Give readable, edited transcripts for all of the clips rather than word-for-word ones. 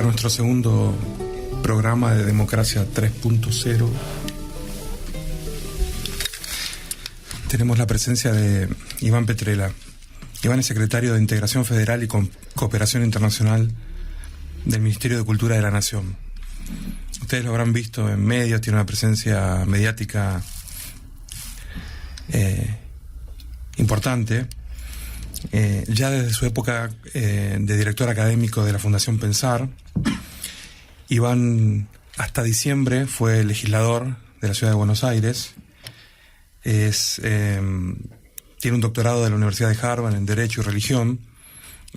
para nuestro segundo programa de Democracia 3.0. Tenemos la presencia de Iván Petrella. Iván es secretario de Integración Federal y Cooperación Internacional del Ministerio de Cultura de la Nación. Ustedes lo habrán visto en medios, tiene una presencia mediática importante. Ya desde su época de director académico de la Fundación Pensar, Iván hasta diciembre fue legislador de la Ciudad de Buenos Aires. Tiene un doctorado de la Universidad de Harvard en Derecho y Religión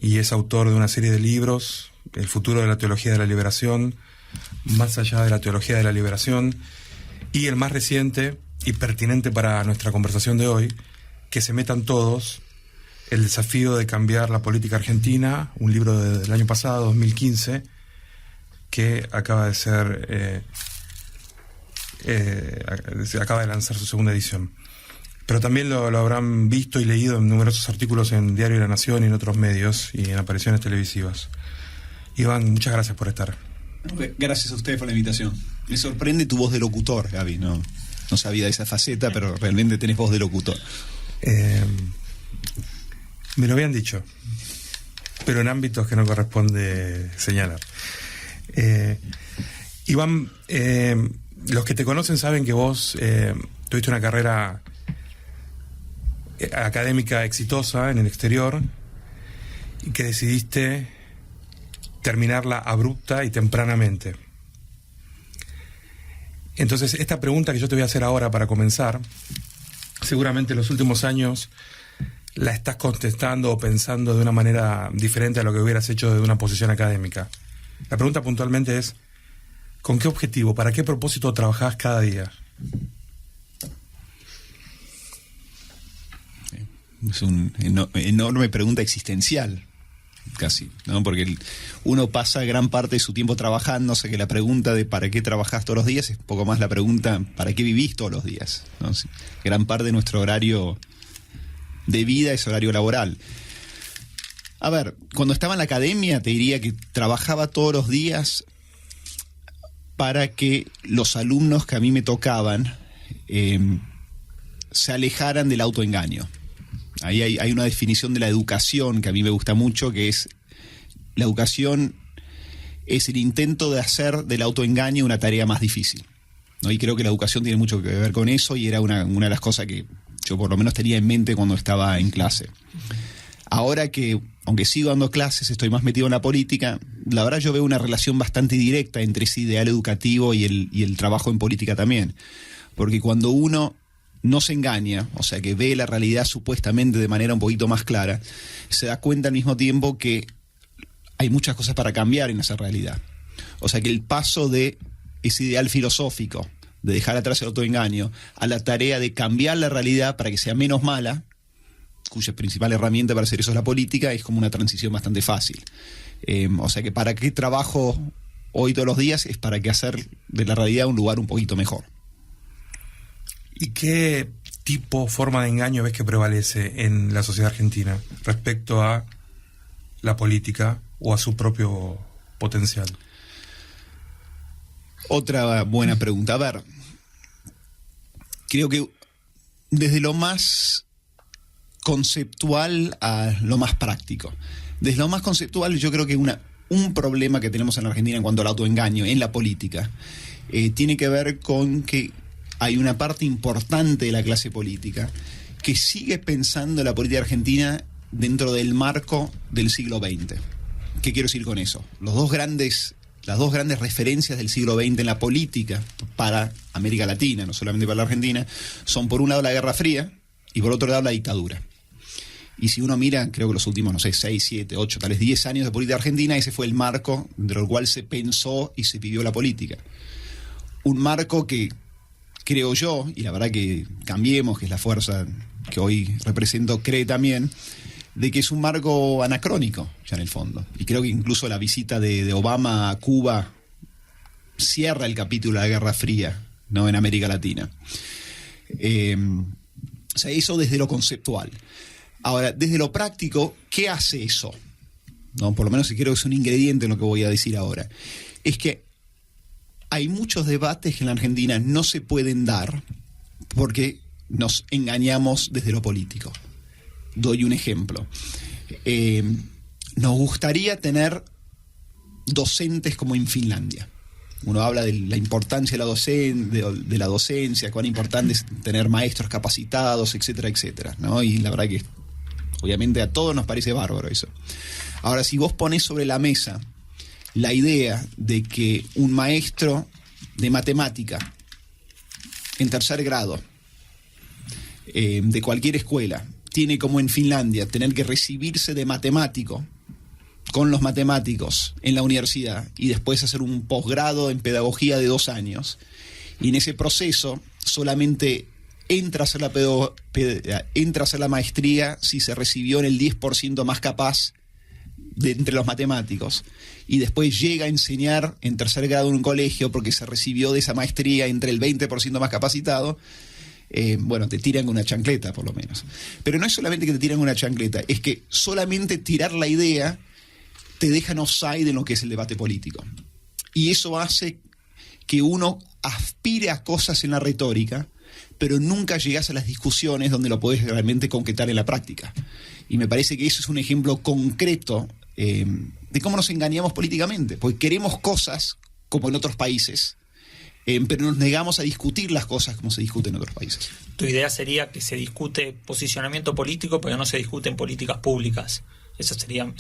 y es autor de una serie de libros: El futuro de la teología de la liberación, Más allá de la teología de la liberación, y el más reciente y pertinente para nuestra conversación de hoy, Que se metan todos, el desafío de cambiar la política argentina, un libro del año pasado, 2015, que acaba de acaba de lanzar su segunda edición. Pero también lo habrán visto y leído en numerosos artículos en Diario de la Nación y en otros medios y en apariciones televisivas. Iván, muchas gracias por estar. Gracias a ustedes por la invitación. Me sorprende tu voz de locutor, Gaby. No sabía de esa faceta, pero realmente tenés voz de locutor. Me lo habían dicho, pero en ámbitos que no corresponde señalar. Iván, los que te conocen saben que vos tuviste una carrera académica exitosa en el exterior y que decidiste terminarla abrupta y tempranamente. Entonces, esta pregunta que yo te voy a hacer ahora para comenzar, seguramente en los últimos años la estás contestando o pensando de una manera diferente a lo que hubieras hecho desde una posición académica. La pregunta puntualmente es: ¿con qué objetivo, para qué propósito trabajás cada día? Es una enorme pregunta existencial, casi, ¿no? Porque uno pasa gran parte de su tiempo trabajando, o sea que la pregunta de ¿para qué trabajás todos los días? Es poco más la pregunta ¿para qué vivís todos los días? ¿No? Gran parte de nuestro horario de vida es horario laboral. A ver, cuando estaba en la academia te diría que trabajaba todos los días para que los alumnos que a mí me tocaban se alejaran del autoengaño. Ahí hay una definición de la educación que a mí me gusta mucho, que es: la educación es el intento de hacer del autoengaño una tarea más difícil, ¿no? Y creo que la educación tiene mucho que ver con eso, y era una de las cosas que yo por lo menos tenía en mente cuando estaba en clase. Ahora que, aunque sigo dando clases, estoy más metido en la política, la verdad yo veo una relación bastante directa entre ese ideal educativo y el trabajo en política también. Porque cuando uno no se engaña, o sea que ve la realidad supuestamente de manera un poquito más clara, se da cuenta al mismo tiempo que hay muchas cosas para cambiar en esa realidad. O sea que el paso de ese ideal filosófico, de dejar atrás el autoengaño, a la tarea de cambiar la realidad para que sea menos mala, cuya principal herramienta para hacer eso es la política, es como una transición bastante fácil. O sea que ¿para qué trabajo hoy todos los días? Es para que hacer de la realidad un lugar un poquito mejor. ¿Y qué tipo, forma de engaño ves que prevalece en la sociedad argentina respecto a la política o a su propio potencial? Otra buena pregunta. A ver, creo que desde lo más conceptual a lo más práctico. Desde lo más conceptual, yo creo que un problema que tenemos en la Argentina en cuanto al autoengaño en la política tiene que ver con que hay una parte importante de la clase política que sigue pensando la política argentina dentro del marco del siglo XX. ¿Qué quiero decir con eso? Las dos grandes referencias del siglo XX en la política para América Latina, no solamente para la Argentina, son por un lado la Guerra Fría y por otro lado la dictadura. Y si uno mira, creo que los últimos, 6, 7, 8, tal vez 10 años de política argentina, ese fue el marco dentro del cual se pensó y se vivió la política. Un marco que creo yo, y la verdad que Cambiemos, que es la fuerza que hoy represento, cree también, de que es un marco anacrónico, ya en el fondo. Y creo que incluso la visita de Obama a Cuba cierra el capítulo de la Guerra Fría, ¿no?, en América Latina. O sea, eso desde lo conceptual. Ahora, desde lo práctico, ¿qué hace eso? ¿no? Por lo menos creo que es un ingrediente en lo que voy a decir ahora, es que hay muchos debates que en la Argentina no se pueden dar porque nos engañamos desde lo político. Doy un ejemplo. Nos gustaría tener docentes como en Finlandia. Uno habla de la importancia de la docencia, cuán importante es tener maestros capacitados, etcétera, etcétera, ¿no? Y la verdad que obviamente a todos nos parece bárbaro eso. Ahora, si vos ponés sobre la mesa la idea de que un maestro de matemática en tercer grado de cualquier escuela tiene, como en Finlandia, tener que recibirse de matemático con los matemáticos en la universidad y después hacer un posgrado en pedagogía de 2 años, y en ese proceso solamente entra a hacer la maestría si se recibió en el 10% más capaz de entre los matemáticos, y después llega a enseñar en tercer grado en un colegio porque se recibió de esa maestría entre el 20% más capacitado. Bueno, te tiran con una chancleta por lo menos. Pero no es solamente que te tiran con una chancleta, es que solamente tirar la idea te deja en offside en lo que es el debate político. Y eso hace que uno aspire a cosas en la retórica, pero nunca llegas a las discusiones donde lo podés realmente concretar en la práctica. Y me parece que eso es un ejemplo concreto de cómo nos engañamos políticamente, porque queremos cosas como en otros países, pero nos negamos a discutir las cosas como se discuten en otros países. Tu idea sería que se discute posicionamiento político, pero no se discuten políticas públicas. Eso sería.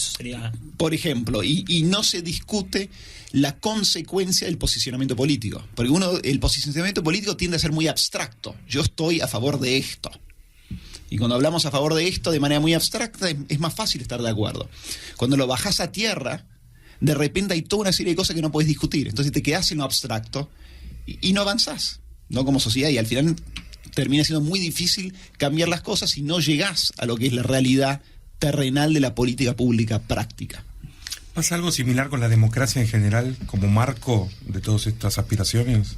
Por ejemplo, y no se discute la consecuencia del posicionamiento político. Porque el posicionamiento político tiende a ser muy abstracto. Yo estoy a favor de esto. Y cuando hablamos a favor de esto de manera muy abstracta, es más fácil estar de acuerdo. Cuando lo bajás a tierra, de repente hay toda una serie de cosas que no podés discutir. Entonces te quedás en lo abstracto y no avanzás, ¿no? Como sociedad. Y al final termina siendo muy difícil cambiar las cosas si no llegás a lo que es la realidad terrenal de la política pública práctica. ¿Pasa algo similar con la democracia en general como marco de todas estas aspiraciones?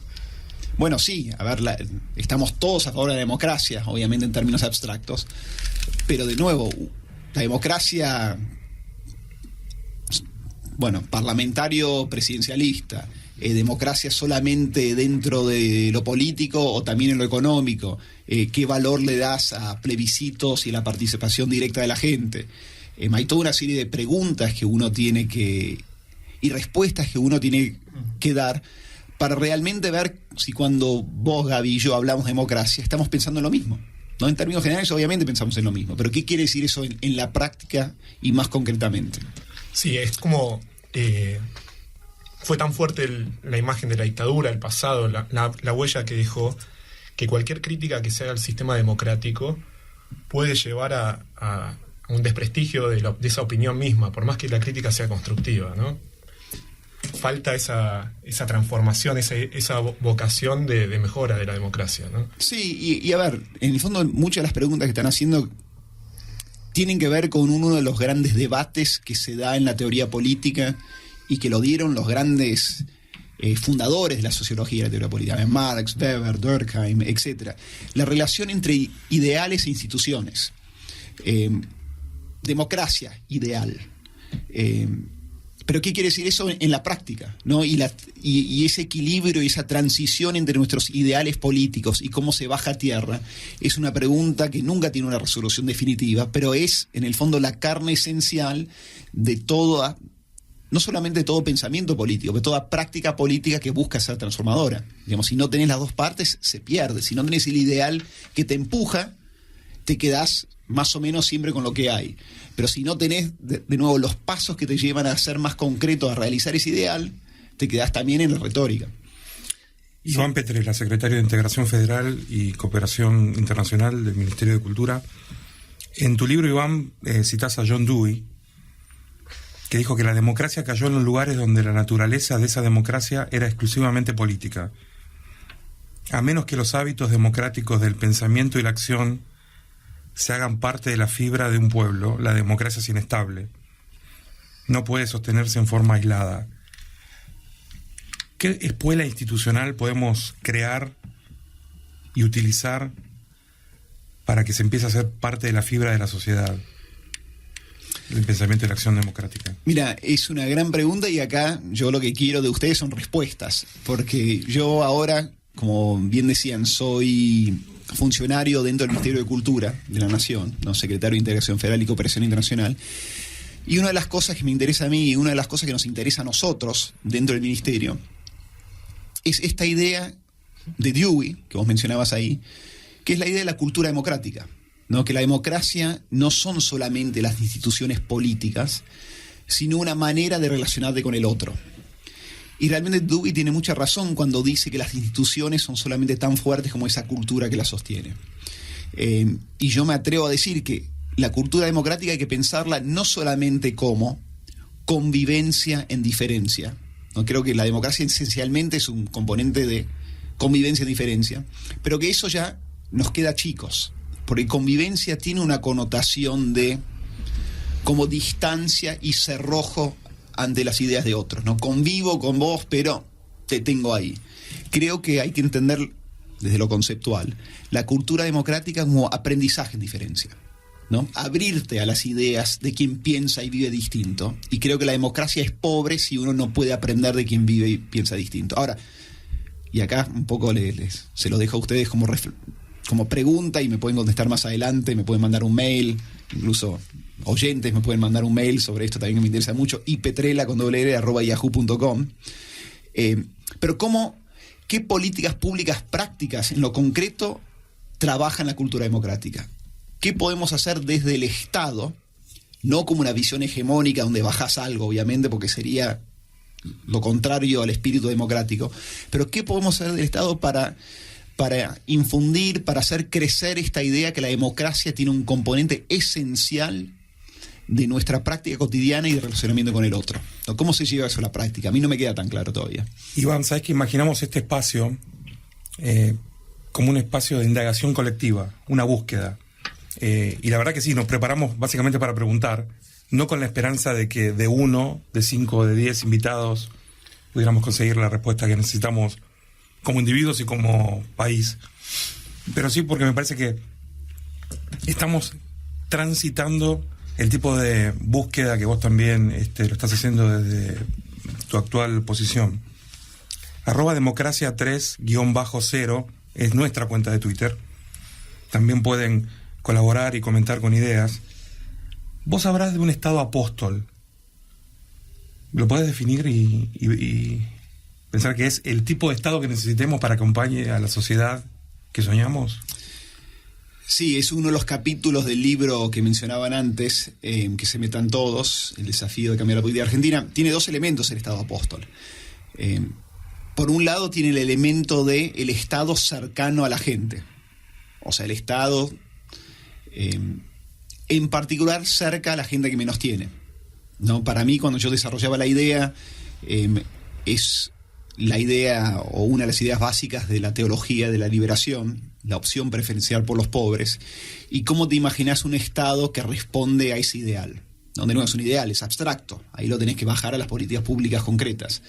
Bueno, sí, a ver, estamos todos a favor de la democracia, obviamente en términos abstractos, pero de nuevo, la democracia, bueno, parlamentario presidencialista, democracia solamente dentro de lo político o también en lo económico, qué valor le das a plebiscitos y a la participación directa de la gente. Hay toda una serie de preguntas que uno tiene y respuestas que uno tiene que dar para realmente ver si cuando vos, Gaby, y yo hablamos de democracia estamos pensando en lo mismo, ¿no? En términos generales obviamente pensamos en lo mismo, pero ¿qué quiere decir eso en la práctica y más concretamente? Sí, es como fue tan fuerte la imagen de la dictadura, el pasado, la huella que dejó, que cualquier crítica que se haga al sistema democrático puede llevar a un desprestigio de esa opinión misma, por más que la crítica sea constructiva, ¿no? Falta esa transformación, esa vocación de mejora de la democracia, ¿no? Sí, y a ver, en el fondo muchas de las preguntas que están haciendo tienen que ver con uno de los grandes debates que se da en la teoría política y que lo dieron los grandes fundadores de la sociología y la teoría política, Marx, Weber, Durkheim, etc. La relación entre ideales e instituciones. Democracia, ideal. Pero ¿qué quiere decir eso en la práctica, ¿no? Y ese equilibrio y esa transición entre nuestros ideales políticos y cómo se baja a tierra es una pregunta que nunca tiene una resolución definitiva, pero es, en el fondo, la carne esencial de toda, no solamente de todo pensamiento político, pero toda práctica política que busca ser transformadora. Digamos, si no tenés las dos partes, se pierde. Si no tenés el ideal que te empuja, te quedás más o menos siempre con lo que hay. Pero si no tenés, de nuevo, los pasos que te llevan a ser más concretos, a realizar ese ideal, te quedás también en la retórica. Iván Petrella, secretario de Integración Federal y Cooperación Internacional del Ministerio de Cultura. En tu libro, Iván, citás a John Dewey, que dijo que la democracia cayó en los lugares donde la naturaleza de esa democracia era exclusivamente política. A menos que los hábitos democráticos del pensamiento y la acción se hagan parte de la fibra de un pueblo, la democracia es inestable. No puede sostenerse en forma aislada. ¿Qué escuela institucional podemos crear y utilizar para que se empiece a ser parte de la fibra de la sociedad? el pensamiento y la acción democrática? Mira, es una gran pregunta y acá yo lo que quiero de ustedes son respuestas, porque yo ahora, como bien decían, soy funcionario dentro del Ministerio de Cultura de la Nación, ¿no? Secretario de Integración Federal y Cooperación Internacional, y una de las cosas que me interesa a mí y una de las cosas que nos interesa a nosotros dentro del Ministerio es esta idea de Dewey, que vos mencionabas ahí, que es la idea de la cultura democrática, ¿no? Que la democracia no son solamente las instituciones políticas, sino una manera de relacionarte con el otro. Y realmente Dewey tiene mucha razón cuando dice que las instituciones son solamente tan fuertes como esa cultura que las sostiene. Y yo me atrevo a decir que la cultura democrática hay que pensarla no solamente como convivencia en diferencia, ¿no? Creo que la democracia esencialmente es un componente de convivencia en diferencia, pero que eso ya nos queda chicos, porque convivencia tiene una connotación de como distancia y cerrojo ante las ideas de otros, ¿no? Convivo con vos, pero te tengo ahí. Creo que hay que entender desde lo conceptual la cultura democrática como aprendizaje en diferencia, ¿no? Abrirte a las ideas de quien piensa y vive distinto. Y creo que la democracia es pobre si uno no puede aprender de quien vive y piensa distinto. Ahora, y acá un poco se lo dejo a ustedes como pregunta y me pueden contestar más adelante, me pueden mandar un mail, incluso oyentes me pueden mandar un mail sobre esto también que me interesa mucho, ipetrela@yahoo.com. Pero ¿qué políticas públicas prácticas en lo concreto trabajan la cultura democrática? ¿Qué podemos hacer desde el Estado? No como una visión hegemónica donde bajás algo, obviamente, porque sería lo contrario al espíritu democrático. Pero ¿qué podemos hacer del Estado para infundir, para hacer crecer esta idea que la democracia tiene un componente esencial de nuestra práctica cotidiana y de relacionamiento con el otro? ¿Cómo se lleva eso a la práctica? A mí no me queda tan claro todavía. Iván, ¿sabes que imaginamos este espacio como un espacio de indagación colectiva, una búsqueda? Y la verdad que sí, nos preparamos básicamente para preguntar, no con la esperanza de que de 1, de 5, de 10 invitados pudiéramos conseguir la respuesta que necesitamos como individuos y como país, pero sí porque me parece que estamos transitando el tipo de búsqueda que vos también lo estás haciendo desde tu actual posición. @democracia3_0 es nuestra cuenta de Twitter. También pueden colaborar y comentar con ideas. Vos hablás de un Estado apóstol. ¿Lo podés definir y pensar que es el tipo de Estado que necesitemos para que acompañe a la sociedad que soñamos? Sí, es uno de los capítulos del libro que mencionaban antes, que se metan todos, el desafío de cambiar la política argentina. Tiene dos elementos el Estado apóstol. Por un lado tiene el elemento de el Estado cercano a la gente. O sea, el Estado, en particular, cerca a la gente que menos tiene, ¿no? Para mí, cuando yo desarrollaba la idea, es la idea o una de las ideas básicas de la teología de la liberación, la opción preferencial por los pobres, y cómo te imaginas un Estado que responde a ese ideal, donde no es un ideal, es abstracto, ahí lo tenés que bajar a las políticas públicas concretas.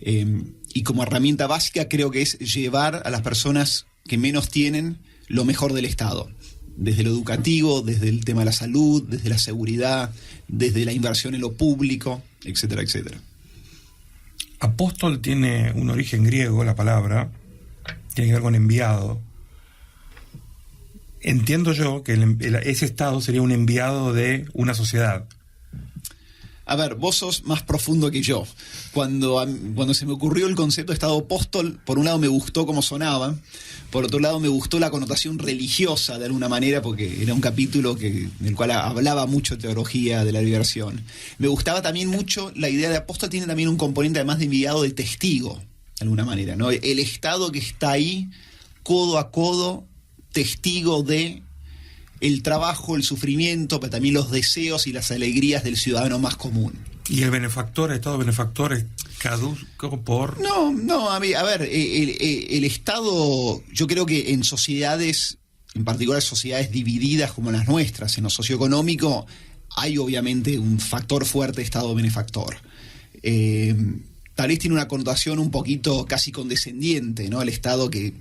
Y como herramienta básica creo que es llevar a las personas que menos tienen lo mejor del Estado, desde lo educativo, desde el tema de la salud, desde la seguridad, desde la inversión en lo público, etcétera, etcétera. Apóstol tiene un origen griego, la palabra, tiene que ver con enviado. Entiendo yo que ese Estado sería un enviado de una sociedad. A ver, vos sos más profundo que yo. Cuando se me ocurrió el concepto de Estado apóstol, por un lado me gustó cómo sonaba, por otro lado me gustó la connotación religiosa de alguna manera, porque era un capítulo en el cual hablaba mucho de teología de la liberación. Me gustaba también mucho la idea de apóstol, tiene también un componente además de enviado de testigo, de alguna manera, ¿no? El Estado que está ahí, codo a codo, testigo de el trabajo, el sufrimiento, pero también los deseos y las alegrías del ciudadano más común. ¿Y el benefactor, el Estado benefactor, es caduco por...? No, a ver, el Estado, yo creo que en sociedades, en particular sociedades divididas como las nuestras, en lo socioeconómico, hay obviamente un factor fuerte de Estado benefactor. Tal vez tiene una connotación un poquito casi condescendiente, ¿no? El Estado que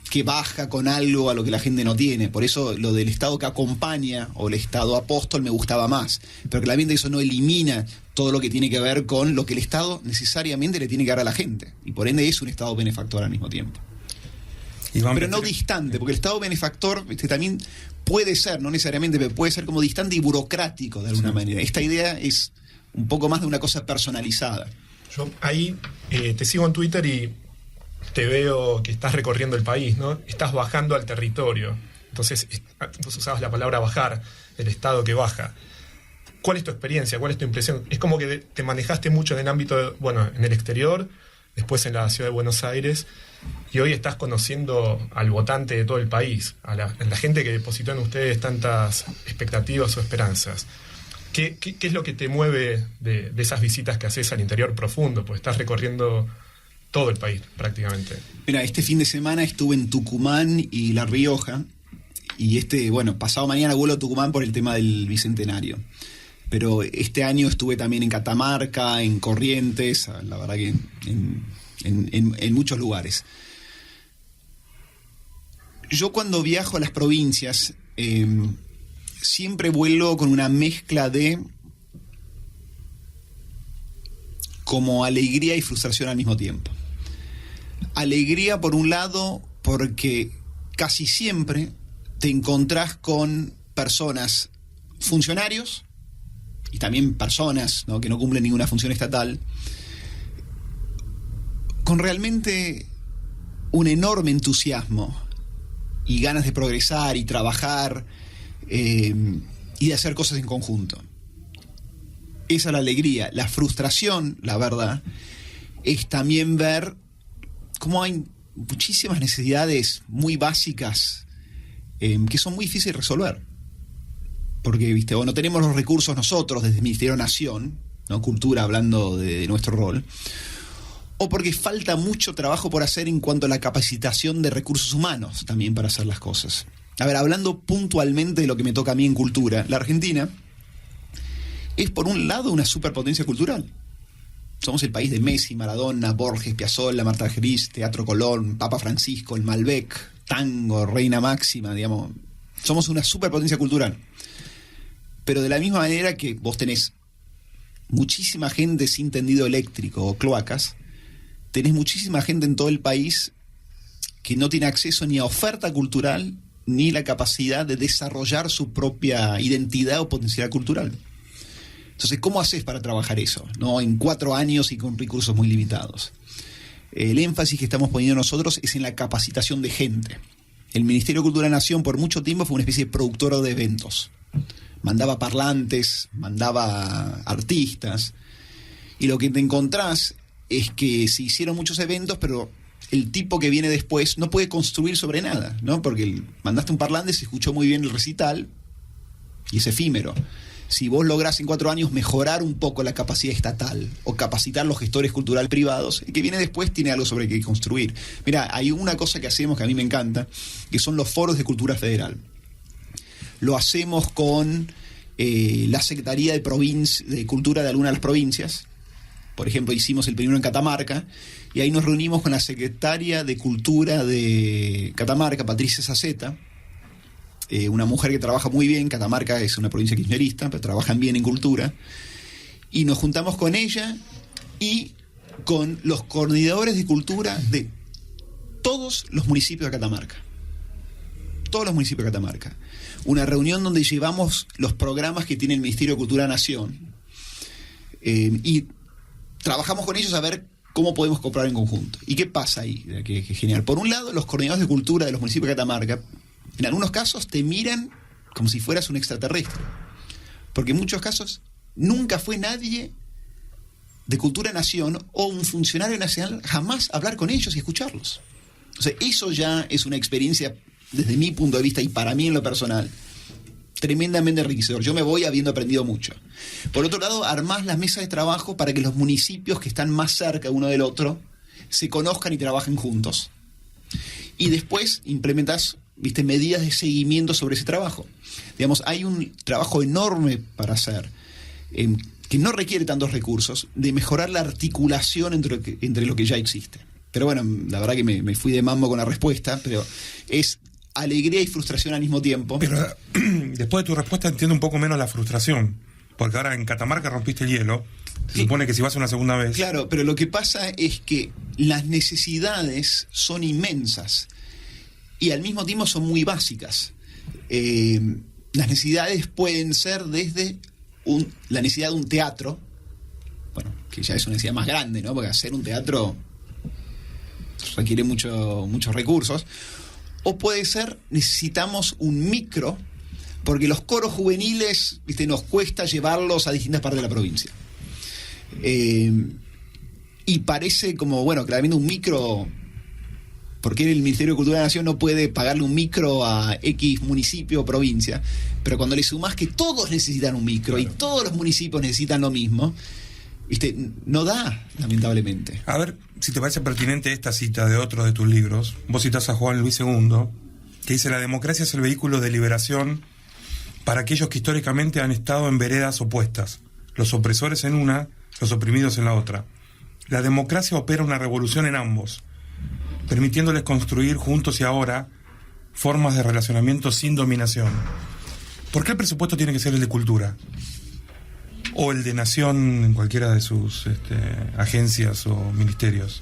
que baja con algo a lo que la gente no tiene. Por eso lo del Estado que acompaña o el Estado apóstol me gustaba más. Pero claramente eso no elimina todo lo que tiene que ver con lo que el Estado necesariamente le tiene que dar a la gente. Y por ende es un Estado benefactor al mismo tiempo. Pero no distante, porque el Estado benefactor también puede ser, no necesariamente, pero puede ser como distante y burocrático de alguna manera. Esta idea es un poco más de una cosa personalizada. Yo ahí te sigo en Twitter y te veo que estás recorriendo el país, ¿no? Estás bajando al territorio. Entonces, vos usabas la palabra bajar, el Estado que baja. ¿Cuál es tu experiencia? ¿Cuál es tu impresión? Es como que te manejaste mucho en el ámbito, en el exterior, después en la ciudad de Buenos Aires, y hoy estás conociendo al votante de todo el país, a la gente que depositó en ustedes tantas expectativas o esperanzas. ¿Qué es lo que te mueve de esas visitas que haces al interior profundo? Pues estás recorriendo todo el país prácticamente. Mira, este fin de semana estuve en Tucumán y La Rioja, y pasado mañana vuelo a Tucumán por el tema del Bicentenario. Pero este año estuve también en Catamarca, en Corrientes, la verdad que en muchos lugares. Yo cuando viajo a las provincias, siempre vuelo con una mezcla de como alegría y frustración al mismo tiempo. Alegría por un lado porque casi siempre te encontrás con personas, funcionarios y también personas, ¿no?, que no cumplen ninguna función estatal, con realmente un enorme entusiasmo y ganas de progresar y trabajar y de hacer cosas en conjunto. Esa es la alegría. La frustración, la verdad, es también ver cómo hay muchísimas necesidades muy básicas que son muy difíciles de resolver. Porque, no tenemos los recursos nosotros desde el Ministerio de Nación, ¿no?, Cultura, hablando de nuestro rol, o porque falta mucho trabajo por hacer en cuanto a la capacitación de recursos humanos también para hacer las cosas. A ver, hablando puntualmente de lo que me toca a mí en cultura, la Argentina es por un lado una superpotencia cultural. Somos el país de Messi, Maradona, Borges, Piazzolla, Marta Gris, Teatro Colón, Papa Francisco, el Malbec, tango, Reina Máxima, digamos. Somos una superpotencia cultural. Pero de la misma manera que vos tenés muchísima gente sin tendido eléctrico o cloacas, tenés muchísima gente en todo el país que no tiene acceso ni a oferta cultural ni la capacidad de desarrollar su propia identidad o potencialidad cultural. Entonces, ¿cómo haces para trabajar eso, ¿no?, en 4 años y con recursos muy limitados? El énfasis que estamos poniendo nosotros es en la capacitación de gente. El Ministerio de Cultura de Nación por mucho tiempo fue una especie de productora de eventos. Mandaba parlantes, mandaba artistas, y lo que te encontrás es que se hicieron muchos eventos, pero el tipo que viene después no puede construir sobre nada, ¿no? Porque mandaste un parlante, se escuchó muy bien el recital y es efímero. Si vos lográs en 4 años mejorar un poco la capacidad estatal o capacitar los gestores culturales privados, el que viene después tiene algo sobre qué construir. Mira, hay una cosa que hacemos que a mí me encanta, que son los foros de cultura federal. Lo hacemos con la Secretaría de Cultura de alguna de las provincias. Por ejemplo, hicimos el primero en Catamarca, y ahí nos reunimos con la secretaria de Cultura de Catamarca, Patricia Saceta, una mujer que trabaja muy bien. Catamarca es una provincia kirchnerista, pero trabajan bien en cultura, y nos juntamos con ella y con los coordinadores de cultura de todos los municipios de Catamarca. Todos los municipios de Catamarca. Una reunión donde llevamos los programas que tiene el Ministerio de Cultura de Nación y trabajamos con ellos a ver cómo podemos cooperar en conjunto. ¿Y qué pasa ahí? Que es genial. Por un lado, los coordinadores de cultura de los municipios de Catamarca, en algunos casos te miran como si fueras un extraterrestre. Porque en muchos casos nunca fue nadie de Cultura Nación o un funcionario nacional jamás hablar con ellos y escucharlos. O sea, eso ya es una experiencia, desde mi punto de vista y para mí en lo personal, tremendamente enriquecedor. Yo me voy habiendo aprendido mucho. Por otro lado, armás las mesas de trabajo para que los municipios que están más cerca uno del otro se conozcan y trabajen juntos. Y después implementás, medidas de seguimiento sobre ese trabajo. Digamos, hay un trabajo enorme para hacer, que no requiere tantos recursos, de mejorar la articulación entre lo que ya existe. pero bueno, la verdad que me fui de mambo con la respuesta, pero es alegría y frustración al mismo tiempo. Pero después de tu respuesta entiendo un poco menos la frustración, porque ahora en Catamarca rompiste el hielo. Se supone que si vas una segunda vez... Claro, pero lo que pasa es que las necesidades son inmensas y al mismo tiempo son muy básicas. Las necesidades pueden ser desde la necesidad de un teatro, bueno, que ya es una necesidad más grande, ¿no? Porque hacer un teatro requiere muchos recursos. O puede ser, necesitamos un micro, porque los coros juveniles, ¿viste?, nos cuesta llevarlos a distintas partes de la provincia. Y parece como, bueno, claramente un micro, porque el Ministerio de Cultura de la Nación no puede pagarle un micro a X municipio o provincia, pero cuando le sumás que todos necesitan un micro, claro, y todos los municipios necesitan lo mismo, ¿viste?, no da, lamentablemente. A ver si te parece pertinente esta cita de otro de tus libros. Vos citás a Juan Luis II, que dice: la democracia es el vehículo de liberación para aquellos que históricamente han estado en veredas opuestas, los opresores en una, los oprimidos en la otra. La democracia opera una revolución en ambos, permitiéndoles construir juntos y ahora formas de relacionamiento sin dominación. ¿Por qué el presupuesto tiene que ser el de cultura? O el de nación en cualquiera de sus agencias o ministerios.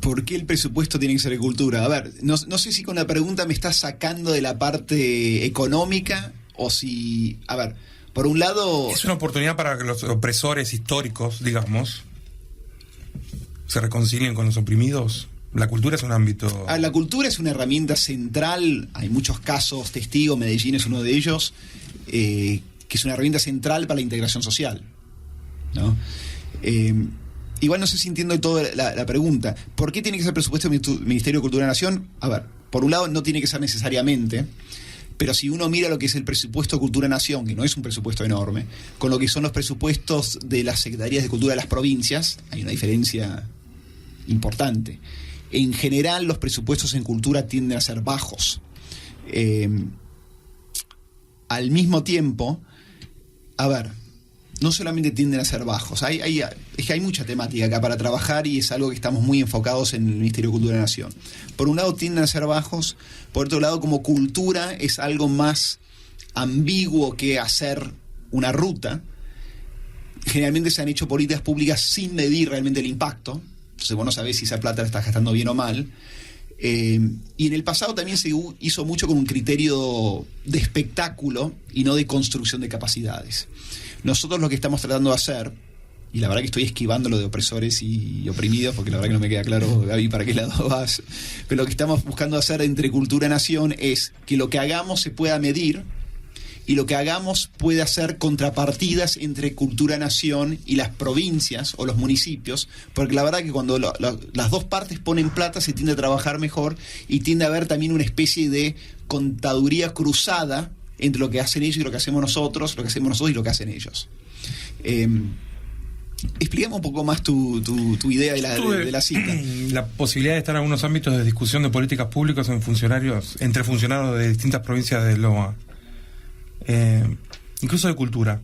¿Por qué el presupuesto tiene que ser de cultura? A ver, no sé si con la pregunta me estás sacando de la parte económica o si... A ver, por un lado... Es una oportunidad para que los opresores históricos, digamos, se reconcilien con los oprimidos. La cultura es un ámbito... La cultura es una herramienta central. Hay muchos casos, testigos, Medellín es uno de ellos, que es una herramienta central para la integración social, ¿no? Igual no sé si entiendo de todo la pregunta. ¿Por qué tiene que ser presupuesto del Ministerio de Cultura de la Nación? A ver, por un lado no tiene que ser necesariamente, pero si uno mira lo que es el presupuesto de Cultura de Nación, que no es un presupuesto enorme, con lo que son los presupuestos de las Secretarías de Cultura de las provincias, hay una diferencia importante. En general, los presupuestos en cultura tienden a ser bajos. Al mismo tiempo, a ver, no solamente tienden a ser bajos, es que hay mucha temática acá para trabajar y es algo que estamos muy enfocados en el Ministerio de Cultura de la Nación. Por un lado tienden a ser bajos, por otro lado, como cultura es algo más ambiguo que hacer una ruta. Generalmente se han hecho políticas públicas sin medir realmente el impacto, entonces vos no sabés si esa plata la estás gastando bien o mal. Y en el pasado también se hizo mucho con un criterio de espectáculo y no de construcción de capacidades. Nosotros lo que estamos tratando de hacer, y la verdad que estoy esquivando lo de opresores y oprimidos, porque la verdad que no me queda claro, Gaby, para qué lado vas, pero lo que estamos buscando hacer entre cultura y nación es que lo que hagamos se pueda medir y lo que hagamos puede hacer contrapartidas entre cultura-nación y las provincias o los municipios, porque la verdad que cuando las dos partes ponen plata se tiende a trabajar mejor y tiende a haber también una especie de contaduría cruzada entre lo que hacen ellos y lo que hacemos nosotros, y lo que hacen ellos. Explícame un poco más tu idea de la cita. La posibilidad de estar en algunos ámbitos de discusión de políticas públicas entre funcionarios de distintas provincias de LOA. Incluso de cultura,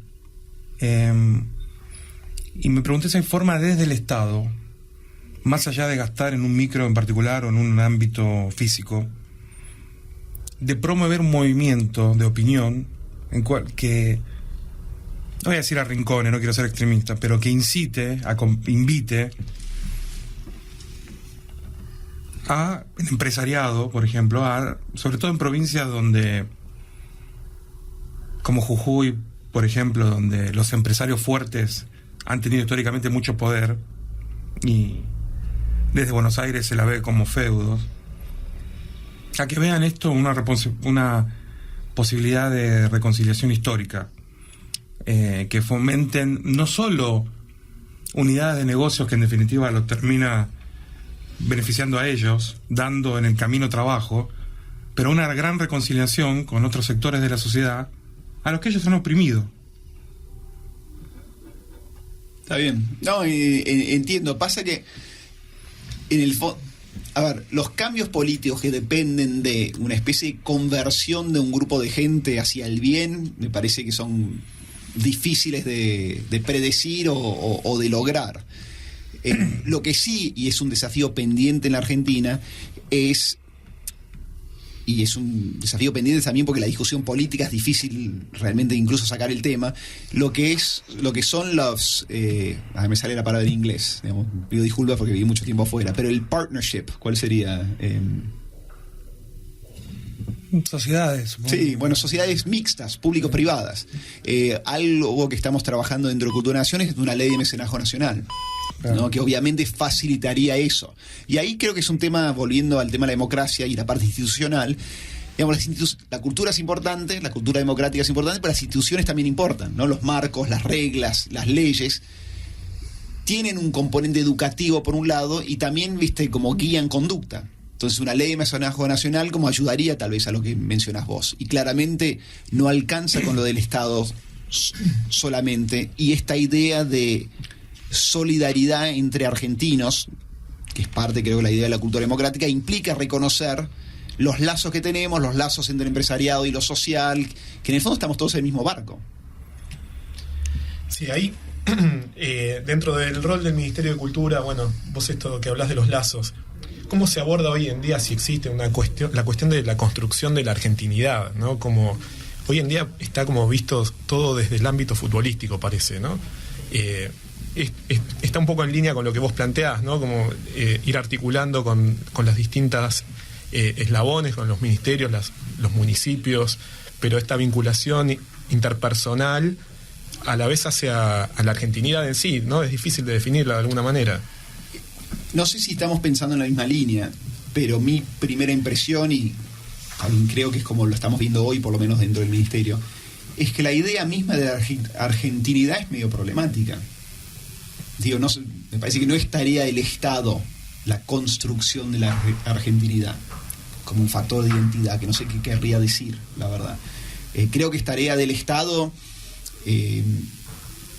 y me pregunté si hay forma desde el Estado, más allá de gastar en un micro en particular o en un ámbito físico, de promover un movimiento de opinión que, no voy a decir arrincones, no quiero ser extremista, pero que invite a el empresariado, por ejemplo, sobre todo en provincias donde, como Jujuy, por ejemplo, donde los empresarios fuertes han tenido históricamente mucho poder y desde Buenos Aires se la ve como feudos, a que vean esto una posibilidad de reconciliación histórica, que fomenten no solo unidades de negocios que en definitiva lo termina beneficiando a ellos, dando en el camino trabajo, pero una gran reconciliación con otros sectores de la sociedad a los que ellos han oprimido. Está bien. No, entiendo. Pasa que en el fondo, a ver, los cambios políticos que dependen de una especie de conversión de un grupo de gente hacia el bien, me parece que son difíciles de predecir o de lograr. Lo que sí, y es un desafío pendiente en la Argentina, y es un desafío pendiente también porque la discusión política es difícil realmente incluso sacar el tema, lo que son los me sale la palabra en inglés, digamos, pido disculpas porque viví mucho tiempo afuera, pero el partnership, ¿cuál sería? Sociedades. Sí, bueno, sociedades mixtas, público-privadas. Algo que estamos trabajando dentro de Cultura Nación es una ley de mecenazgo nacional, claro, ¿no? Que obviamente facilitaría eso. Y ahí creo que es un tema, volviendo al tema de la democracia y la parte institucional, digamos, la cultura es importante, la cultura democrática es importante, pero las instituciones también importan, ¿no? Los marcos, las reglas, las leyes tienen un componente educativo por un lado y también, viste, como guían conducta. Entonces una ley de mecenazgo nacional como ayudaría tal vez a lo que mencionas vos. Y claramente no alcanza con lo del Estado solamente. Y esta idea de solidaridad entre argentinos, que es parte creo de la idea de la cultura democrática, implica reconocer los lazos que tenemos, los lazos entre el empresariado y lo social, que en el fondo estamos todos en el mismo barco. Sí, ahí dentro del rol del Ministerio de Cultura, bueno, vos esto que hablas de los lazos, ¿cómo se aborda hoy en día si existe la cuestión de la construcción de la argentinidad, ¿no? Como hoy en día está como visto todo desde el ámbito futbolístico, parece, ¿no? Está un poco en línea con lo que vos planteás, ¿no? Como ir articulando con las distintas eslabones, con los ministerios, los municipios, pero esta vinculación interpersonal a la vez hacia a la argentinidad en sí, ¿no? Es difícil de definirla de alguna manera. No sé si estamos pensando en la misma línea, pero mi primera impresión, y también creo que es como lo estamos viendo hoy, por lo menos dentro del Ministerio, es que la idea misma de la argentinidad es medio problemática. Digo, no, me parece que no es tarea del Estado la construcción de la argentinidad como un factor de identidad, que no sé qué querría decir, la verdad. Creo que es tarea del Estado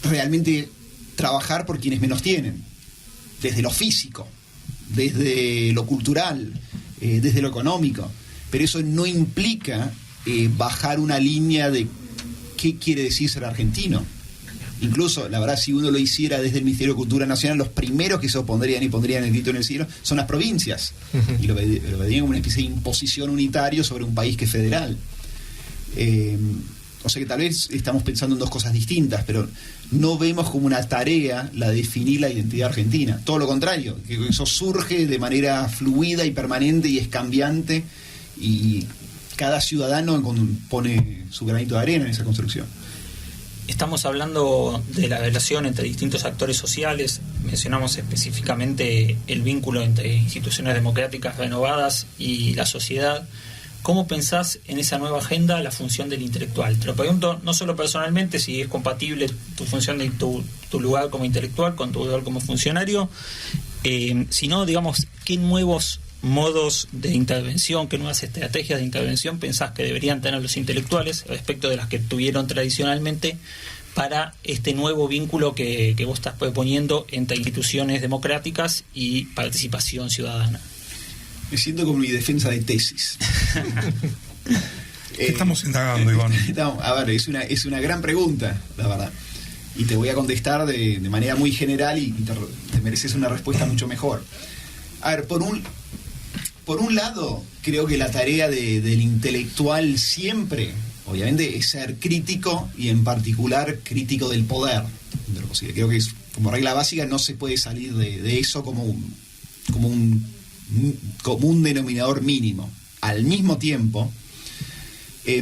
realmente trabajar por quienes menos tienen, desde lo físico, desde lo cultural, desde lo económico, pero eso no implica bajar una línea de qué quiere decir ser argentino. Incluso, la verdad, si uno lo hiciera desde el Ministerio de Cultura Nacional, los primeros que se opondrían y pondrían el grito en el cielo son las provincias, y lo verían como una especie de imposición unitario sobre un país que es federal. O sea que tal vez estamos pensando en dos cosas distintas, pero no vemos como una tarea la de definir la identidad argentina. Todo lo contrario, que eso surge de manera fluida y permanente y es cambiante, y cada ciudadano pone su granito de arena en esa construcción. Estamos hablando de la relación entre distintos actores sociales, mencionamos específicamente el vínculo entre instituciones democráticas renovadas y la sociedad. ¿Cómo pensás en esa nueva agenda la función del intelectual? Te lo pregunto no solo personalmente, si es compatible tu función de tu lugar como intelectual con tu lugar como funcionario, sino, digamos, qué nuevos modos de intervención, qué nuevas estrategias de intervención pensás que deberían tener los intelectuales respecto de las que tuvieron tradicionalmente para este nuevo vínculo que vos estás proponiendo entre instituciones democráticas y participación ciudadana. Me siento como mi defensa de tesis. ¿Qué estamos indagando, Iván? No, a ver, es una gran pregunta, la verdad. Y te voy a contestar de manera muy general y te mereces una respuesta mucho mejor. A ver, por un lado, creo que la tarea del intelectual siempre, obviamente, es ser crítico y en particular crítico del poder, de lo posible. Creo que como regla básica no se puede salir de eso como un denominador mínimo. Al mismo tiempo,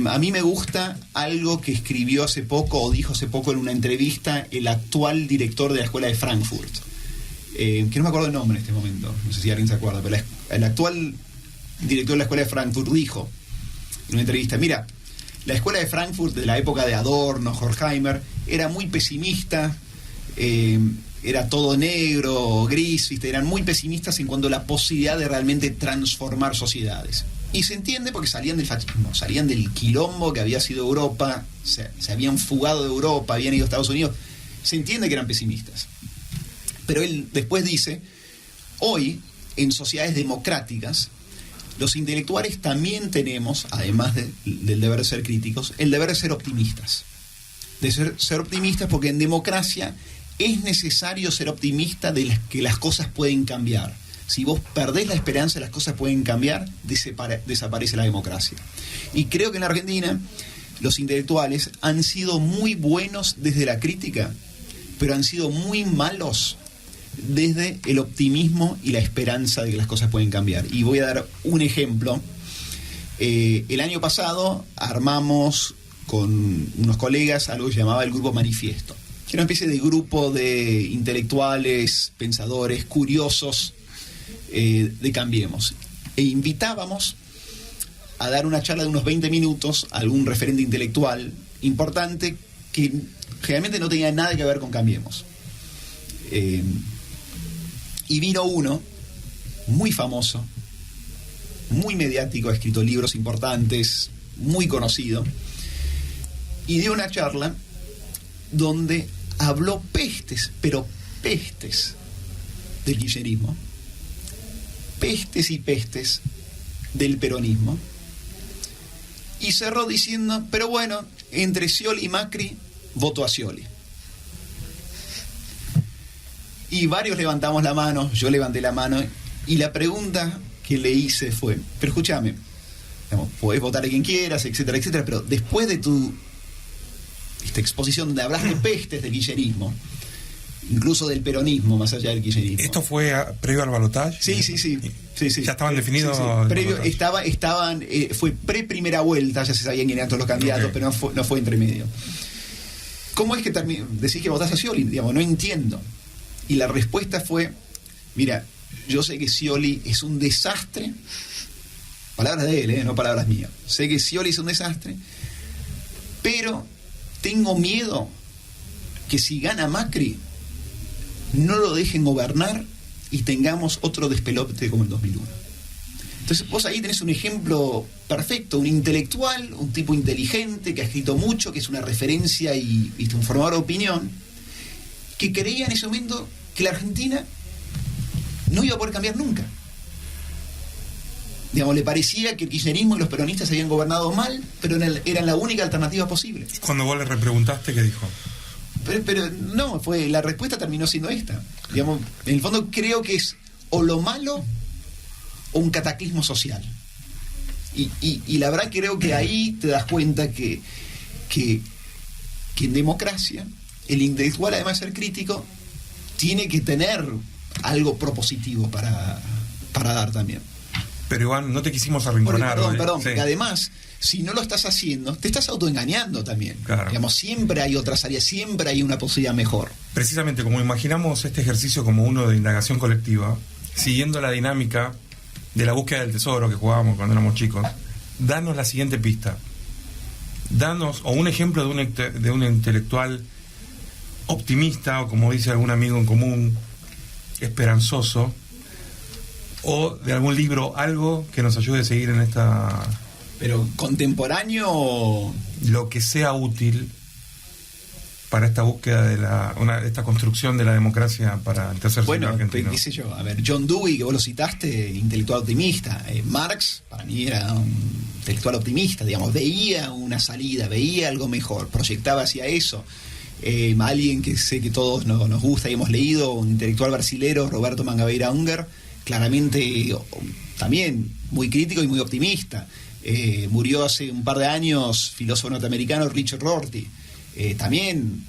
a mí me gusta algo que escribió hace poco o dijo hace poco en una entrevista el actual director de la Escuela de Frankfurt, que no me acuerdo el nombre en este momento, no sé si alguien se acuerda, pero el actual director de la Escuela de Frankfurt dijo en una entrevista: mira, la Escuela de Frankfurt de la época de Adorno, Horkheimer, era muy pesimista, era todo negro, gris, ¿viste? Eran muy pesimistas en cuanto a la posibilidad de realmente transformar sociedades. Y se entiende porque salían del fascismo, salían del quilombo que había sido Europa, se habían fugado de Europa, habían ido a Estados Unidos. Se entiende que eran pesimistas. Pero él después dice: hoy, en sociedades democráticas, los intelectuales también tenemos, además del deber de ser críticos, el deber de ser optimistas. De ser optimistas porque en democracia es necesario ser optimista de que las cosas pueden cambiar. Si vos perdés la esperanza de las cosas pueden cambiar, desaparece la democracia. Y creo que en la Argentina los intelectuales han sido muy buenos desde la crítica, pero han sido muy malos desde el optimismo y la esperanza de que las cosas pueden cambiar. Y voy a dar un ejemplo. El año pasado armamos con unos colegas algo que se llamaba el Grupo Manifiesto. Era una especie de grupo de intelectuales, pensadores, curiosos de Cambiemos. E invitábamos a dar una charla de unos 20 minutos a algún referente intelectual importante que generalmente no tenía nada que ver con Cambiemos. Y vino uno muy famoso, muy mediático, ha escrito libros importantes, muy conocido, y dio una charla donde habló pestes, pero pestes del kirchnerismo, pestes y pestes del peronismo, y cerró diciendo, pero bueno, entre Scioli y Macri, voto a Scioli. Y varios levantamos la mano, yo levanté la mano, y la pregunta que le hice fue, pero escúchame, podés votar a quien quieras, etcétera, etcétera, pero después de tu exposición donde hablaste pestes del kirchnerismo, incluso del peronismo, más allá del kirchnerismo. ¿Esto fue previo al balotaje? Sí. ¿Ya estaban definidos? Sí. Previo, fue pre-primera vuelta, ya se sabían quiénes eran todos los candidatos, okay. Pero no fue entre medio. ¿Cómo es que decís que votás a Scioli? No entiendo. Y la respuesta fue, mira, yo sé que Scioli es un desastre, palabras de él, no palabras mías, sé que Scioli es un desastre, pero tengo miedo que si gana Macri no lo dejen gobernar y tengamos otro despelote como el 2001. Entonces vos ahí tenés un ejemplo perfecto, un intelectual, un tipo inteligente que ha escrito mucho, que es una referencia y un formador de opinión, que creía en ese momento que la Argentina no iba a poder cambiar nunca. Le parecía que el kirchnerismo y los peronistas habían gobernado mal, pero eran la única alternativa posible. Cuando vos le repreguntaste, ¿qué dijo? Pero no, la respuesta terminó siendo esta. En el fondo creo que es o lo malo o un cataclismo social. Y la verdad creo que ahí te das cuenta que en democracia el intelectual, además de ser crítico, tiene que tener algo propositivo para dar también. Pero Iván, no te quisimos arrinconar. Perdón, sí. Además, si no lo estás haciendo, te estás autoengañando también. Claro. Siempre hay otras áreas, siempre hay una posibilidad mejor. Precisamente, como imaginamos este ejercicio como uno de indagación colectiva, siguiendo la dinámica de la búsqueda del tesoro que jugábamos cuando éramos chicos, danos la siguiente pista. Danos, o un ejemplo de un intelectual optimista, o como dice algún amigo en común, esperanzoso, o de algún libro, algo que nos ayude a seguir en esta... Pero contemporáneo... Lo que sea útil para esta búsqueda de esta construcción de la democracia para el tercer siglo argentino. Qué sé yo, John Dewey, que vos lo citaste, intelectual optimista. Marx, para mí, era un intelectual optimista, veía una salida, veía algo mejor, proyectaba hacia eso. Alguien que sé que todos nos gusta y hemos leído, un intelectual brasilero, Roberto Mangabeira Unger, claramente también muy crítico y muy optimista. Murió hace un par de años filósofo norteamericano Richard Rorty, también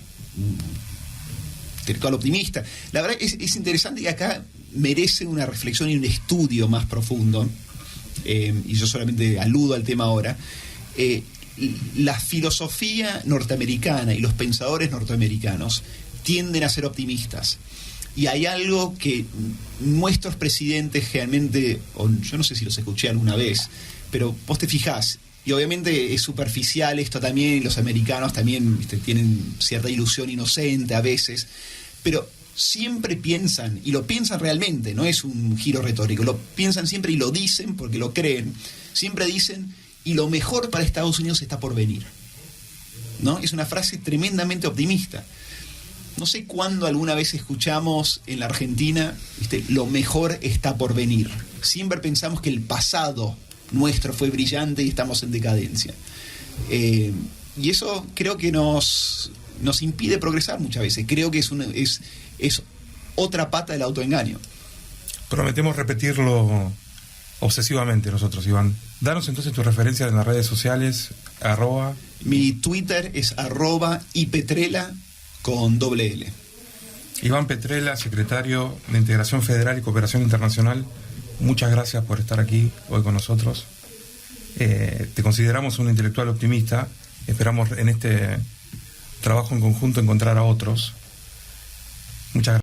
intelectual optimista. La verdad es interesante y acá merece una reflexión y un estudio más profundo, y yo solamente aludo al tema ahora. La filosofía norteamericana y los pensadores norteamericanos tienden a ser optimistas. Y hay algo que nuestros presidentes generalmente, o yo no sé si los escuché alguna vez, pero vos te fijás, y obviamente es superficial esto también, y los americanos también tienen cierta ilusión inocente a veces, pero siempre piensan, y lo piensan realmente, no es un giro retórico, lo piensan siempre y lo dicen porque lo creen, siempre dicen, y lo mejor para Estados Unidos está por venir, ¿no? Es una frase tremendamente optimista. No sé cuándo alguna vez escuchamos en la Argentina, lo mejor está por venir. Siempre pensamos que el pasado nuestro fue brillante y estamos en decadencia. Y eso creo que nos nos impide progresar muchas veces. Creo que es otra pata del autoengaño. Prometemos repetirlo obsesivamente nosotros, Iván. Danos entonces tus referencias en las redes sociales, @. Mi Twitter es @ipetrela con doble L. Iván Petrella, secretario de Integración Federal y Cooperación Internacional, muchas gracias por estar aquí hoy con nosotros. Te consideramos un intelectual optimista. Esperamos en este trabajo en conjunto encontrar a otros. Muchas gracias.